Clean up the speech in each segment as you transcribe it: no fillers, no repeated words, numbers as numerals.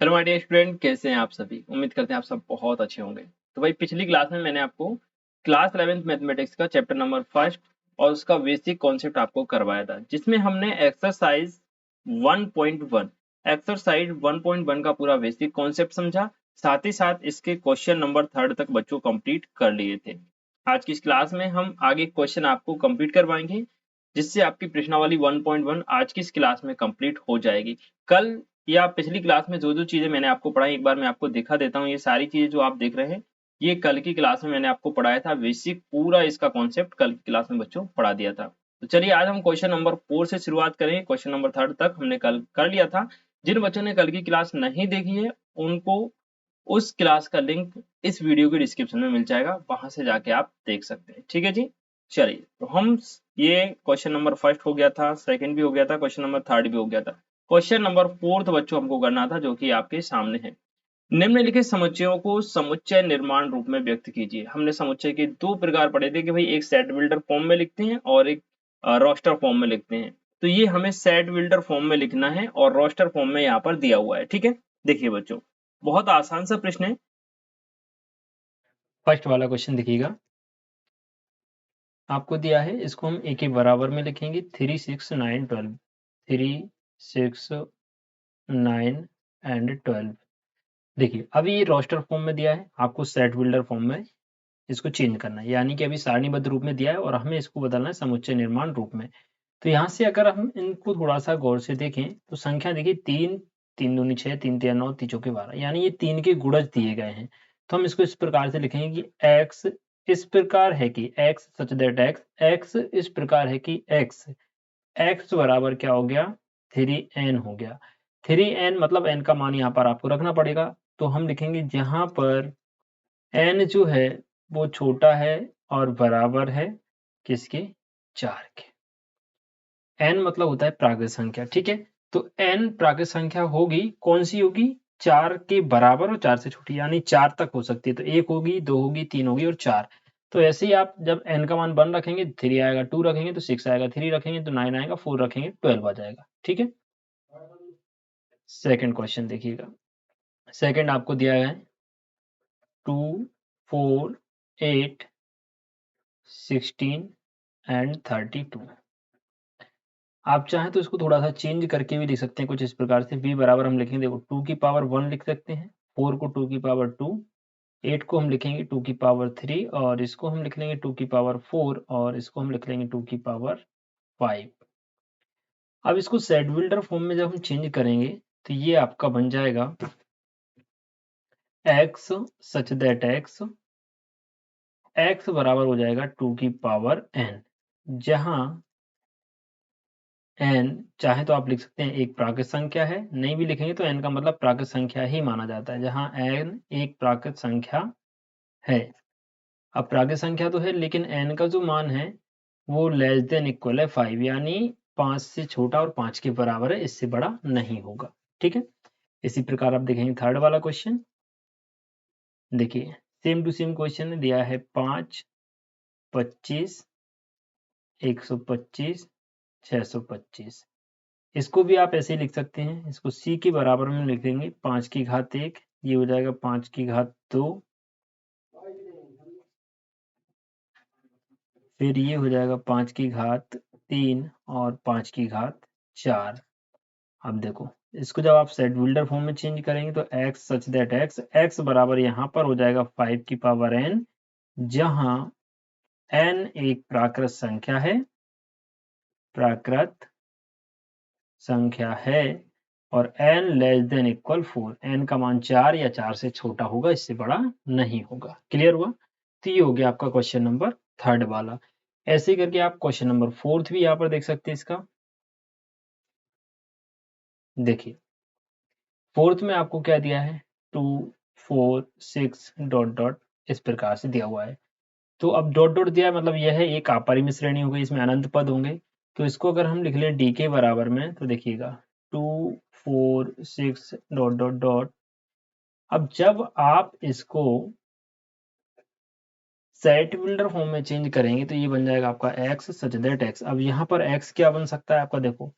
Hello my dear student, कैसे हैं आप सभी। उम्मीद करते हैं आप सब बहुत अच्छे होंगे। तो भाई पिछली क्लास में मैंने आपको क्लास 11th मैथमेटिक्स का चैप्टर नंबर फर्स्ट और उसका बेसिक कॉन्सेप्ट आपको करवाया था, जिसमें हमने एक्सरसाइज 1.1 का पूरा बेसिक कॉन्सेप्ट समझा। साथ ही साथ इसके क्वेश्चन नंबर थर्ड तक बच्चों कंप्लीट कर लिए थे। आज की इस क्लास में हम आगे क्वेश्चन आपको कंप्लीट करवाएंगे, जिससे आपकी प्रश्नावली 1.1 आज की इस क्लास में कंप्लीट हो जाएगी। कल या पिछली क्लास में जो जो चीजें मैंने आपको पढ़ाई, एक बार मैं आपको दिखा देता हूँ। ये सारी चीजें जो आप देख रहे हैं, ये कल की क्लास में मैंने आपको पढ़ाया था। बेसिक पूरा इसका कॉन्सेप्ट कल की क्लास में बच्चों पढ़ा दिया था। तो चलिए आज हम क्वेश्चन नंबर 4 से शुरुआत करेंगे। क्वेश्चन नंबर 3 तक हमने कल कर लिया था। जिन बच्चों ने कल की क्लास नहीं देखी है, उनको उस क्लास का लिंक इस वीडियो के डिस्क्रिप्शन में मिल जाएगा, वहां से जाके आप देख सकते हैं। ठीक है जी। चलिए, तो हम ये क्वेश्चन नंबर फर्स्ट हो गया था, सेकंड भी हो गया था, क्वेश्चन नंबर थर्ड भी हो गया था। क्वेश्चन नंबर फोर्थ बच्चों हमको करना था, जो कि आपके सामने है। निम्नलिखित समुच्चयों को समुच्चय निर्माण रूप में व्यक्त कीजिए। हमने समुच्चय के दो प्रकार पढ़े थे कि भाई एक सेट बिल्डर फॉर्म में लिखते हैं और एक रोस्टर फॉर्म में लिखते हैं। तो ये हमें सेट बिल्डर फॉर्म में लिखना है और रोस्टर फॉर्म में यहाँ पर दिया हुआ है। ठीक है, देखिए बच्चों, बहुत आसान सा प्रश्न है। फर्स्ट वाला क्वेश्चन देखिएगा, आपको दिया है, इसको हम एक के बराबर में लिखेंगे। 3 6 9 12, 3 6 9 एंड 12। देखिए अभी ये रोस्टर फॉर्म में दिया है, आपको सेट बिल्डर फॉर्म में इसको चेंज करना है, यानी कि अभी सारणीबद्ध रूप में दिया है और हमें इसको बदलना है समुच्चय निर्माण रूप में। तो यहाँ से अगर हम इनको थोड़ा सा गौर से देखें तो संख्या देखिए, 3 3 दूनी 6, 3 3 9, 3 चौके 12, यानी ये 3 के गुणज दिए गए हैं। तो हम इसको इस प्रकार से लिखेंगे कि x इस प्रकार है कि x सच दैट x इस प्रकार है कि x बराबर क्या हो गया, 3n हो गया। 3n मतलब n का मान यहाँ पर आपको रखना पड़ेगा। तो हम लिखेंगे जहां पर n जो है वो छोटा है और बराबर है किसके, 4 के। n मतलब होता है प्राकृत संख्या। ठीक है, तो n प्राकृत संख्या होगी, कौन सी होगी, 4 के बराबर और 4 से छोटी, यानी 4 तक हो सकती है। तो 1 होगी, 2 होगी, 3 होगी और 4। तो ऐसे ही आप जब n का मान 1 रखेंगे 3 आएगा, 2 रखेंगे तो 6 आएगा, 3 रखेंगे तो 9 आएगा, 4 रखेंगे 12 आ जाएगा। ठीक है, सेकंड क्वेश्चन देखिएगा। सेकंड आपको दिया है 2 4 8 16 एंड 32। आप चाहें तो इसको थोड़ा सा चेंज करके भी लिख सकते हैं कुछ इस प्रकार से। b बराबर हम लिखेंगे, देखो 2 की पावर 1 लिख सकते हैं, 4 को 2 की पावर 2, 8 को हम लिखेंगे 2 की पावर 3 और इसको हम लिख लेंगे 2 की पावर 4 और इसको हम लिख लेंगे 2 की पावर 5। अब इसको सेट बिल्डर फॉर्म में जब हम चेंज करेंगे तो ये आपका बन जाएगा x सच दैट x बराबर हो जाएगा 2 की पावर n, जहां n चाहे तो आप लिख सकते हैं एक प्राकृत संख्या है, नहीं भी लिखेंगे तो n का मतलब प्राकृत संख्या ही माना जाता है, जहां n एक प्राकृत संख्या है। अब प्राकृत संख्या तो है, लेकिन n का जो मान है वो लेस देन इक्वल है 5, यानी 5 से छोटा और 5 के बराबर है, इससे बड़ा नहीं होगा। ठीक है, इसी प्रकार आप देखेंगे थर्ड वाला क्वेश्चन। देखिए सेम टू सेम क्वेश्चन दिया है 5 25 125 625। इसको भी आप ऐसे ही लिख सकते हैं, इसको c के बराबर में लिख देंगे 5 की घात 1, ये हो जाएगा 5 की घात 2, फिर ये हो जाएगा 5 की घात 3 और 5 की घात 4। अब देखो इसको जब आप सेट बिल्डर फॉर्म में चेंज करेंगे तो x सच दैट x बराबर यहाँ पर हो जाएगा 5 की पावर n, जहां n एक प्राकृत संख्या है, प्राकृत संख्या है और n less than equal 4, n का मान 4 या 4 से छोटा होगा, इससे बड़ा नहीं होगा। क्लियर हुआ। तो ये हो गया आपका क्वेश्चन नंबर थर्ड वाला। ऐसे ही करके आप क्वेश्चन नंबर फोर्थ भी यहाँ पर देख सकते हैं। इसका देखिए फोर्थ में आपको क्या दिया है, 2 4 6 डॉट डॉट इस प्रकार से दिया हुआ है। तो अब डॉट डॉट दिया है मतलब यह है एक अपरिमित श्रेणी हो गई, इसमें अनंत पद होंगे। तो इसको अगर हम लिख लें डी के बराबर में तो देखिएगा 2 4 6 डॉट डॉट डॉट। अब जब आप इसको सेट बिल्डर फॉर्म में चेंज करेंगे तो ये बन जाएगा आपका x सच दैट x। अब यहाँ पर x क्या बन सकता है आपका, देखो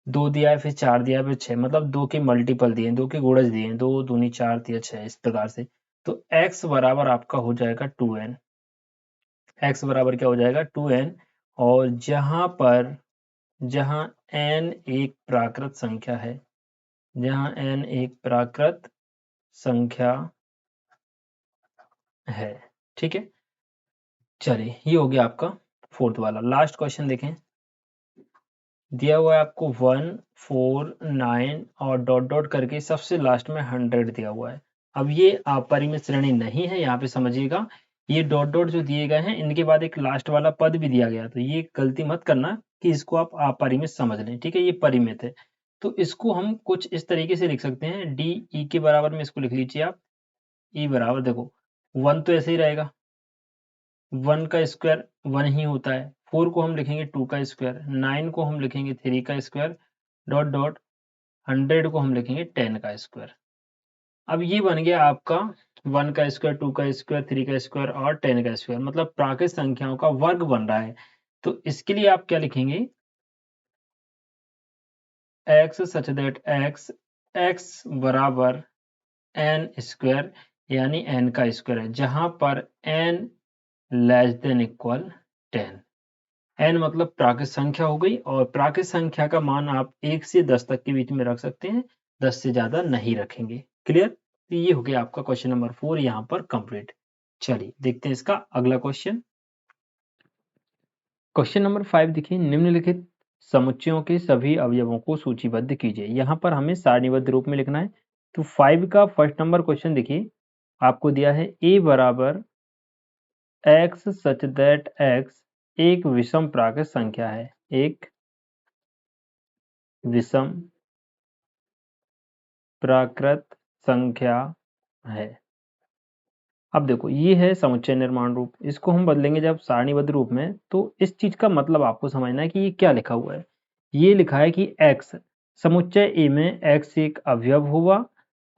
2 दिया है, फिर 4 दिया है, फिर 6, मतलब 2 के मल्टीपल दिए हैं, 2 के गुणज दिए हैं, 2 दूनी 4 तिया 6, इस प्रकार से। तो x बराबर आपका हो जाएगा 2n। x बराबर क्या हो जाएगा 2n। और जहां n एक प्राकृत संख्या है, जहां n एक प्राकृत संख्या है, ठीक है। चलिए, ये हो गया आपका फोर्थ वाला। लास्ट क्वेश्चन देखें। दिया हुआ है आपको 1, 4, 9 और डॉट डॉट करके सबसे लास्ट में 100 दिया हुआ है। अब ये अपरिमित श्रेणी नहीं है, यहाँ पे समझिएगा। ये डॉट डॉट जो दिए गए हैं, इनके बाद एक लास्ट वाला पद भी दिया गया, तो ये गलती मत करना कि इसको आप अपरिमित समझ लें, ठीक है। ये परिमित है, तो इसको हम कुछ इस तरीके से लिख सकते हैं। डी ई के बराबर में इसको लिख लीजिए आप। ई बराबर, देखो 1 तो ऐसे ही रहेगा, 1 का स्क्वायर 1 ही होता है। 4 को हम लिखेंगे 2 का स्क्वायर, 9 को हम लिखेंगे 3 का स्क्वायर, डॉट डॉट 100 को हम लिखेंगे 10 का स्क्वायर। अब ये बन गया आपका 1 का स्क्वायर, 2 का स्क्वायर, 3 का स्क्वायर और 10 का स्क्वायर, मतलब प्राकृत संख्याओं का वर्ग बन रहा है। तो इसके लिए आप क्या लिखेंगे, x सच दैट x बराबर n स्क्वायर, यानी n का स्क्वायर है, जहां पर n less than equal 10। n मतलब प्राकृत संख्या हो गई, और प्राकृत संख्या का मान आप 1 से 10 तक के बीच में रख सकते हैं, 10 से ज्यादा नहीं रखेंगे। क्लियर। तो ये हो गया आपका क्वेश्चन नंबर 4 यहाँ पर कंप्लीट। चलिए देखते हैं इसका अगला क्वेश्चन। क्वेश्चन नंबर 5 देखिए, निम्नलिखित समुच्चयों के सभी अवयवों को सूचीबद्ध कीजिए। यहाँ पर हमें सारणीबद्ध रूप में लिखना है। तो 5 का फर्स्ट नंबर क्वेश्चन देखिए, आपको दिया है a बराबर x सच दैट x एक विषम प्राकृत संख्या है, एक विषम प्राकृत संख्या है। अब देखो, ये है समुच्चय निर्माण रूप, इसको हम बदलेंगे जब सारणीबद्ध रूप में, तो इस चीज का मतलब आपको समझना है कि ये क्या लिखा हुआ है। ये लिखा है कि x समुच्चय A में x एक अवयव होगा,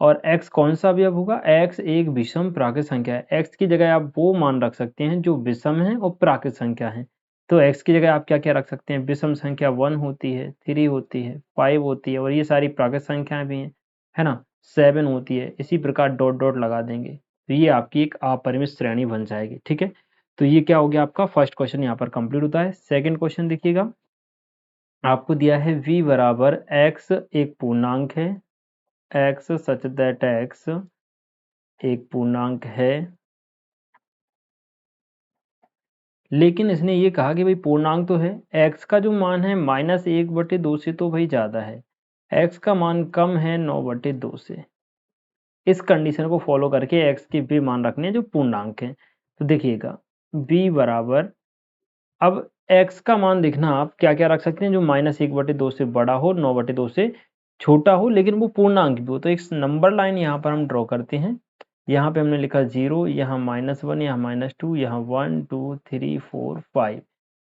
और x कौन सा अवयव होगा, x एक विषम प्राकृत संख्या है। x की जगह आप वो मान रख सकते हैं जो विषम है और प्राकृत संख्या है। तो x की जगह आप क्या क्या रख सकते हैं, विषम संख्या 1 होती है, 3 होती है, 5 होती है, और ये सारी प्राकृत संख्याएं भी हैं, है ना, 7 होती है। इसी प्रकार डॉट डॉट लगा देंगे, तो ये आपकी एक अपरिमित श्रेणी बन जाएगी, ठीक है। तो ये क्या हो गया, आपका फर्स्ट क्वेश्चन यहाँ पर कंप्लीट होता है। सेकंड क्वेश्चन देखिएगा, आपको दिया है v बराबर x एक पूर्णांक है, x सच दैट x एक पूर्णांक है, लेकिन इसने ये कहा कि भाई पूर्णांक तो है, x का जो मान है -1/2 से तो भाई ज़्यादा है, x का मान कम है 9/2 से। इस कंडीशन को फॉलो करके x के वे मान रखने हैं जो पूर्णांक हैं। तो देखिएगा v बराबर, अब x का मान देखना आप क्या क्या रख सकते हैं, जो -1/2 से बड़ा हो, 9/2 से छोटा हो, लेकिन वो पूर्णांक भी हो। तो एक नंबर लाइन यहाँ पर हम ड्रॉ करते हैं। यहाँ पे हमने लिखा 0, यहाँ -1, यहाँ -2, यहाँ 1, 2, 3, 4, 5।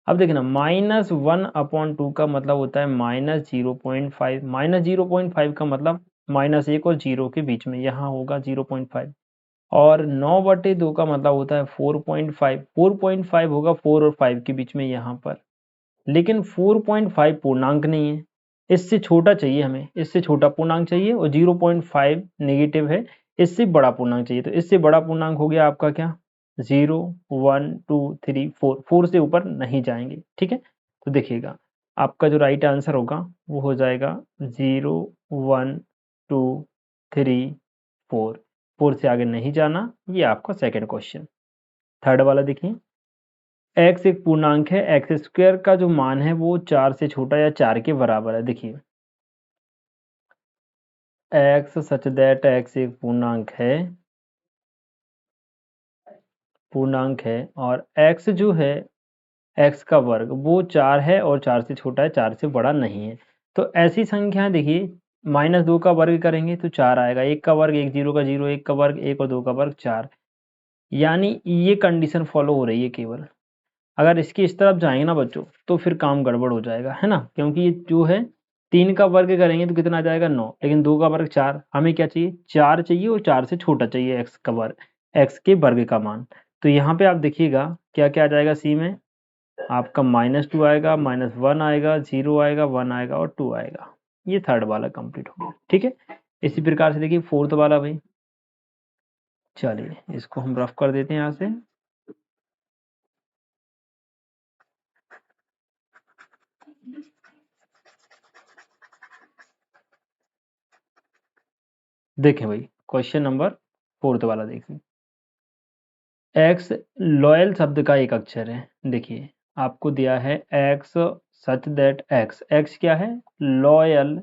अब देखना, -1/2 का मतलब होता है -0.5, -0.5 का मतलब -1 और 0 के बीच में, यहाँ होगा 0.5। और 9/2 का मतलब होता है 4.5, 4.5 होगा 4 और 5 के बीच में यहाँ पर। लेकिन 4.5 पूर्णांक नहीं है, इससे छोटा चाहिए हमें, इससे छोटा पूर्णांक चाहिए, और 0.5 नेगेटिव है, इससे बड़ा पूर्णांक चाहिए। तो इससे बड़ा पूर्णांक हो गया आपका क्या, 0, 1, 2, 3, 4, 4 से ऊपर नहीं जाएंगे, ठीक है। तो देखिएगा आपका जो राइट आंसर होगा वो हो जाएगा 0, 1, 2, 3, 4, 4 से आगे नहीं जाना। ये आपका सेकंड क्वेश्चन। थर्ड वाला देखिए, x एक पूर्णांक है, एक्स स्क्वायर का जो मान है वो 4 से छोटा या 4 के बराबर है। देखिए x सच दैट x एक पूर्णांक है, और x जो है, x का वर्ग वो 4 है, और 4 से छोटा है, 4 से बड़ा नहीं है। तो ऐसी संख्या देखिए, -2 का वर्ग करेंगे तो 4 आएगा, 1 का वर्ग 1, 0 का 0, 1 का वर्ग 1 और 2 का वर्ग 4। यानी ये कंडीशन फॉलो हो रही है केवल। अगर इसकी इस तरफ जाएंगे ना बच्चों, तो फिर काम गड़बड़ हो जाएगा, है ना, क्योंकि ये जो है 3 का वर्ग करेंगे तो कितना आ जाएगा 9, लेकिन 2 का वर्ग 4, हमें क्या चाहिए, 4 चाहिए, और 4 से छोटा चाहिए एक्स का वर्ग, एक्स के वर्ग का मान। तो यहाँ पे आप देखिएगा क्या क्या आ जाएगा, सी में आपका -2 आएगा, -1 आएगा, 0 आएगा, 1 आएगा और 2 आएगा। ये थर्ड वाला कंप्लीट हो गया। ठीक है, इसी प्रकार से देखिए फोर्थ वाला भाई, चलिए इसको हम रफ कर देते हैं यहाँ से। देखें भाई क्वेश्चन नंबर फोर्थ वाला देखिए, एक्स लॉयल शब्द का एक अक्षर है। देखिए आपको दिया है x such that x, x क्या है, लॉयल,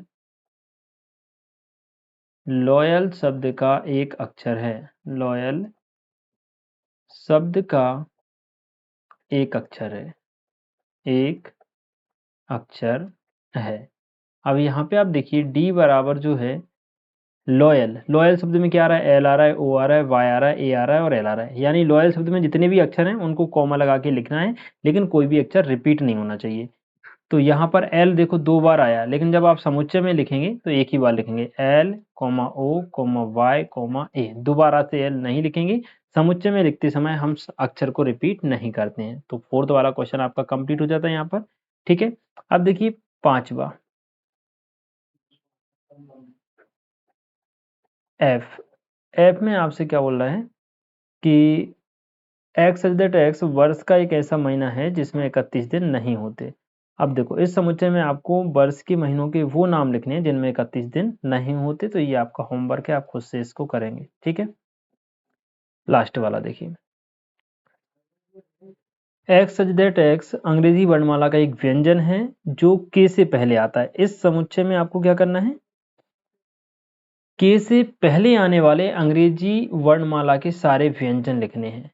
लॉयल शब्द का एक अक्षर है, लॉयल शब्द का एक अक्षर है, एक अक्षर है। अब यहाँ पे आप देखिए डी बराबर जो है लॉयल, लॉयल शब्द में क्या आ रहा है, एल आ रहा है, ओ आ रहा है, वाई आ रहा है, ए आ रहा है और एल आ रहा है। यानी लॉयल शब्द में जितने भी अक्षर हैं उनको कॉमा लगा के लिखना है, लेकिन कोई भी अक्षर रिपीट नहीं होना चाहिए। तो यहाँ पर एल देखो 2 बार आया, लेकिन जब आप समुच्चय में लिखेंगे तो एक ही बार लिखेंगे, एल कोमा ओ कोमा वाई कोमा ए, दोबारा से एल नहीं लिखेंगे। समुच्चय में लिखते समय हम अक्षर को रिपीट नहीं करते हैं। तो फोर्थ वाला क्वेश्चन आपका कंप्लीट हो जाता है यहाँ पर। ठीक है, अब देखिए पांचवा, एफ, एफ में आपसे क्या बोल रहा है कि एक्स सच दैट एक्स वर्ष का एक ऐसा महीना है जिसमें 31 दिन नहीं होते। अब देखो इस समुच्चय में आपको वर्ष के महीनों के वो नाम लिखने हैं जिनमें 31 दिन नहीं होते। तो ये आपका होमवर्क है, आप खुद से इसको करेंगे। ठीक है, लास्ट वाला देखिए, एक्स सच दैट एक्स अंग्रेजी वर्णमाला का एक व्यंजन है जो के से पहले आता है। इस समुच्चय में आपको क्या करना है, के से पहले आने वाले अंग्रेजी वर्णमाला के सारे व्यंजन लिखने हैं।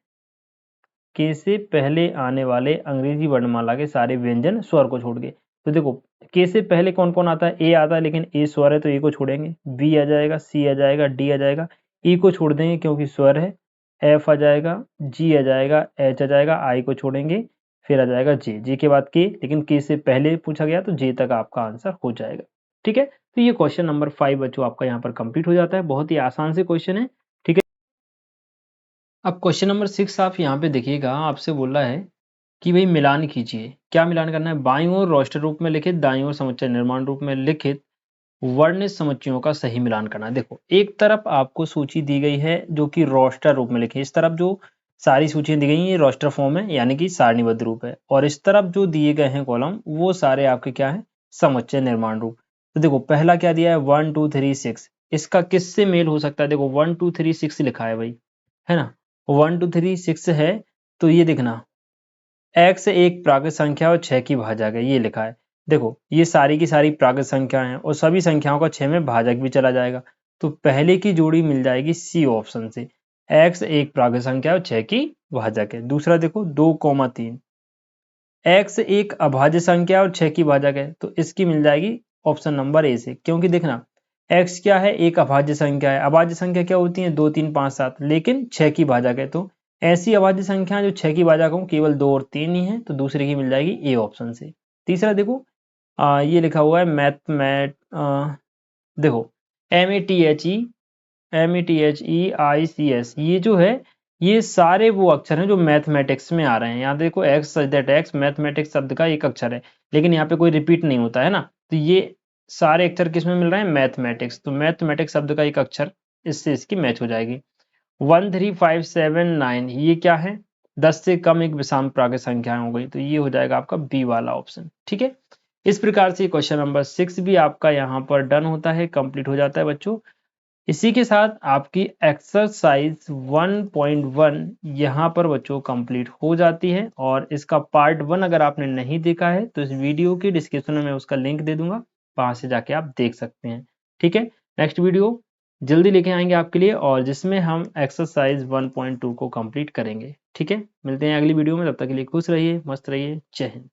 के से पहले आने वाले अंग्रेजी वर्णमाला के सारे व्यंजन स्वर को छोड़ के। तो देखो के से पहले कौन कौन आता है, ए आता है, लेकिन ए स्वर है तो ए को छोड़ेंगे, बी आ जाएगा, सी आ जाएगा, डी आ जाएगा, ई को छोड़ देंगे क्योंकि स्वर है, एफ आ जाएगा, जी आ जाएगा, एच आ जाएगा, आई को छोड़ेंगे, फिर आ जाएगा जे, जे के बाद के, लेकिन के से पहले पूछा गया तो जे तक आपका आंसर हो जाएगा। ठीक है, तो ये क्वेश्चन नंबर 5 बच्चों आपका यहाँ पर कंप्लीट हो जाता है। बहुत ही आसान से क्वेश्चन है। ठीक है, अब क्वेश्चन नंबर 6 आप यहाँ पे देखिएगा, आपसे बोल रहा है कि भाई मिलान कीजिए। क्या मिलान करना है, बाईं ओर रोस्टर रूप में लिखित, दाईं ओर समुच्चय निर्माण रूप में लिखित वर्णित समुच्चयों का सही मिलान करना है। देखो एक तरफ आपको सूची दी गई है जो कि रोस्टर रूप में लिखी है, इस तरफ जो सारी सूचियां दी गई हैं ये रोस्टर फॉर्म है यानी कि सारणीबद्ध रूप है, और इस तरफ जो दिए गए हैं कॉलम वो सारे आपके क्या है, समुच्चय निर्माण रूप। तो देखो पहला क्या दिया है 1 2 3 6, इसका किससे मेल हो सकता है, देखो 1 2 3 6 लिखा है भाई, है ना, 1 2 3 6 है। तो ये देखना x एक प्राकृत संख्या और 6 की भाजक है, ये लिखा है। देखो ये सारी की सारी प्राकृत संख्याएं हैं और सभी संख्याओं का 6 में भाजक भी चला जाएगा। तो पहले की जोड़ी मिल जाएगी सी ऑप्शन से, x एक प्राकृत संख्या और 6 की भाजक है। दूसरा देखो 2,3, x एक अभाज्य संख्या और 6 की भाजक है, तो इसकी मिल जाएगी ऑप्शन नंबर ए से, क्योंकि देखना x क्या है, एक अभाज्य संख्या है। अभाज्य संख्या क्या होती है, 2 3 5 7, लेकिन 6 की भाजक है। तो ऐसी अभाज्य संख्या जो 6 की भाजक हो केवल 2 और 3 ही है, तो दूसरे की मिल जाएगी ए ऑप्शन से। तीसरा देखो ये लिखा हुआ है देखो METHEICS, ये जो है ये सारे वो अक्षर हैं जो मैथमेटिक्स में आ रहे हैं। यहाँ देखो x such that x mathematics शब्द का एक अक्षर है, लेकिन यहाँ पे कोई रिपीट नहीं होता है ना, तो ये सारे अक्षर किस में मिल रहे हैं, मैथमेटिक्स। तो मैथमेटिक्स शब्द का एक अक्षर इससे इसकी मैच हो जाएगी। 1 3 5 7 9 ये क्या है, 10 से कम एक विषम प्राकृत संख्या हो गई, तो ये हो जाएगा आपका बी वाला ऑप्शन। ठीक है, इस प्रकार से क्वेश्चन नंबर 6 भी आपका यहाँ पर डन होता है, कंप्लीट हो जाता है बच्चों। इसी के साथ आपकी एक्सरसाइज 1.1 यहाँ पर बच्चों कंप्लीट हो जाती है, और इसका पार्ट 1 अगर आपने नहीं देखा है तो इस वीडियो की डिस्क्रिप्शन में मैं उसका लिंक दे दूंगा, वहां से जाके आप देख सकते हैं। ठीक है, नेक्स्ट वीडियो जल्दी लेके आएंगे आपके लिए, और जिसमें हम एक्सरसाइज 1.2 को कंप्लीट करेंगे। ठीक है, मिलते हैं अगली वीडियो में, तब तक के लिए खुश रहिए, मस्त रहिए, जय हिंद।